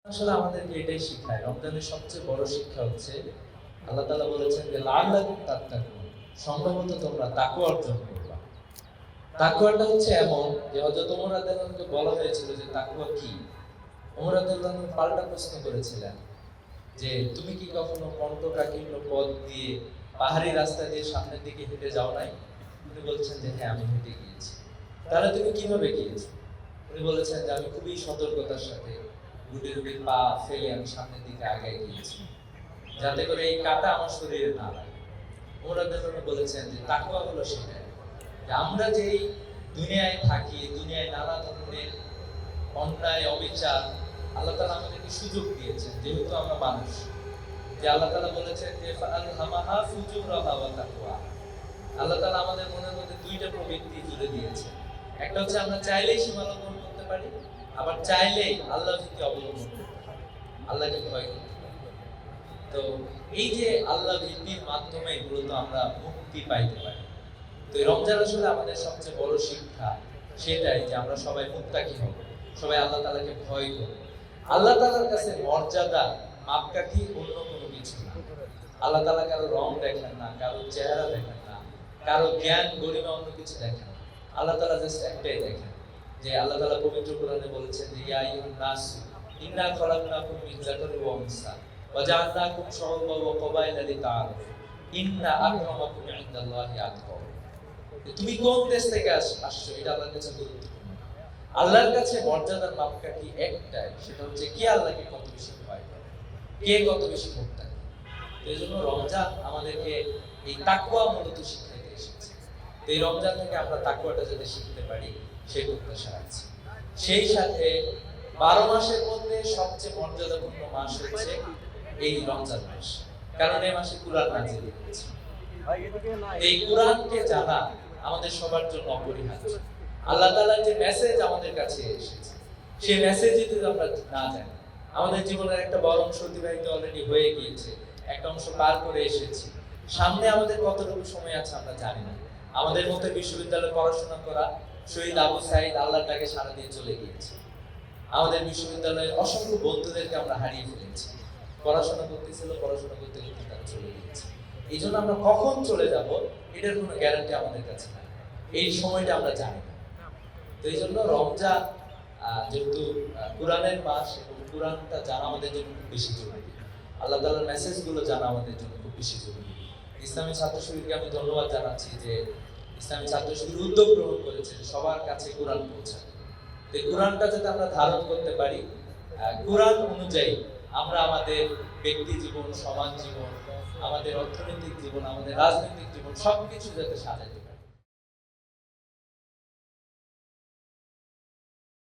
আসলে আমাদেরকে এটাই শিখায়। রমজানের সবচেয়ে বড় শিক্ষা হচ্ছে আল্লাহ তাআলা বলেছেন যে লাআল্লাকুম তাত্তাকুন, সম্ভবত তোমরা তাকওয়া অর্জন করবা। তাকওয়াটা হচ্ছে এমন যে হযরত ওমর রাদিয়াল্লাহু আনহুকে বলা হয়েছিল যে তাকওয়া কি? ওমর রাদিয়াল্লাহু আনহু পাল্টা প্রশ্ন করেছিলেন যে তুমি কি কখনো কণ্টকাকীর্ণ পথ দিয়ে পাহাড়ি রাস্তা দিয়ে সামনের দিকে হেঁটে যাও নাই? উনি বলছেন যে হ্যাঁ, আমি হেঁটে গিয়েছি। তাহলে তুমি কিভাবে গিয়েছো? উনি বলেছেন যে আমি খুবই সতর্কতার সাথে গুটি গুটি পা ফেলে আমি সামনের দিকে আগায় গিয়েছি, যাতে করে এই কাঁটা আমার শরীরে না লাগে। ওমর রাদিয়াল্লাহু আনহু বলেছেন যে তাকওয়া হলো সেটা, যে আমরা যেই দুনিয়ায় থাকি, দুনিয়ায় নানা ধরনের অন্যায় অবিচার, আল্লাহ তাআলা আমাদেরকে সুযোগ দিয়েছেন যেহেতু আমরা মানুষ। যে আল্লাহ তাআলা বলেছেন যে ফাআলহামাহা ফুজুরাহা ওয়া তাকওয়া। আল্লাহ তাআলা আমাদের মনের মধ্যে দুইটা প্রবৃত্তি জুড়ে দিয়েছেন। একটা হচ্ছে আমরা চাইলেই সীমা লঙ্ঘন করতে পারি, আবার চাইলেই আল্লাহর ভীতি অবলম্বন করতে পারি, আল্লাহকে ভয় করতে পারি। তো এই যে আল্লাহ ভীতির মাধ্যমে মূলত আমরা মুক্তি পাইতে পারি। তো এই রমজান আসলে আমাদের সবচেয়ে বড় শিক্ষা সেটাই যে আমরা সবাই মুত্তাকি হব, সবাই আল্লাহ তাআলাকে ভয় করব। আল্লাহ তাআলার কাছে মর্যাদা মাপকাঠি অন্য কোনো কিছু না। আল্লাহ তাআলা কারো রং দেখেন না, কারো চেহারা দেখেন না, কারো জ্ঞান গরিমা অন্য কিছু দেখেন না। আল্লাহ তাআলা জাস্ট একটাই দেখেন, যে আল্লাহ তাআলা পবিত্র কোরআনে বলেছেন যে ইয়া আইয়ুহান নাস ইন্না খলাকনাকুম মিন যাকারিন ওয়া উনসা ওয়া জাআলনাকুম শুউবান ওয়া ক্বাবাইলা লিতাআরাফু ইন্না আক্রামাকুম ইনদাল্লাহি আতকাকুম। তুমি কোন দেশ থেকে আসছো এটা আল্লাহর কাছে গুরুত্বপূর্ণ। আল্লাহর কাছে মর্যাদার মাপকাঠি একটাই, সেটা হচ্ছে কে আল্লাহকে কত বেশি ভয় করে, কে কত বেশি মুত্তাকি। এই জন্য রমজান আমাদেরকে এই তাকওয়া মূলত শিখাইতে এসেছে। এই রমজান থেকে আমরা তাকওয়াটা যদি শিখতে পারি সেই প্রত্যাশা রাখছি। সেই সাথে 12 মাসের মধ্যে সবচেয়ে মর্যাদাপূর্ণ মাস হচ্ছে এই রমজান মাস, কারণ এই মাসে কুরআন নাযিল হয়েছে। এই কুরআনকে জানা আমাদের সবার জন্য অপরিহার্য। আল্লাহ তাআলার যে মেসেজ আমাদের কাছে এসেছে, সেই মেসেজ যদি আমরা না জানি, আমাদের জীবনের একটা বড় অংশ অতিবাহিত অলরেডি হয়ে গিয়েছে, একটা অংশ পার করে এসেছি, সামনে আমাদের কতটুকু সময় আছে আমরা জানি না। আমাদের মতো বিশ্ববিদ্যালয়ে পড়াশোনা করা শহীদ আবু সাঈদ আল্লাহর ডাকে সাড়া দিয়ে চলে গিয়েছে। আমাদের বিশ্ববিদ্যালয়ের অসংখ্য বন্ধুদেরকে আমরা হারিয়ে ফেলেছি। পড়াশোনা করতেছিল, পড়াশোনা করতে করতে তারা চলে গিয়েছে। এই জন্য আমরা কখন চলে যাব এটার কোনো গ্যারান্টি আমাদের কাছে নাই, এই সময়টা আমরা জানি না। তো এই জন্য রমজান যেহেতু কুরআনের মাস এবং কুরআনটা জানা আমাদের জন্য খুব বেশি জরুরি, আল্লাহ তাআলার মেসেজগুলো জানা আমাদের জন্য খুব বেশি জরুরি। ইসলামী ছাত্র শিবিরকে আমি ধন্যবাদ জানাচ্ছি যে ইসলামী ছাত্র শিবির উদ্যোগ গ্রহণ করেছে সবার কাছে কুরআন পৌঁছানো। তো এই কুরআনটা যাতে আমরা ধারণ করতে পারি, কুরআন অনুযায়ী আমরা আমাদের ব্যক্তি জীবন, সমাজ জীবন, আমাদের অর্থনৈতিক জীবন, আমাদের রাজনৈতিক জীবন সবকিছু যাতে সাজাতে পারি।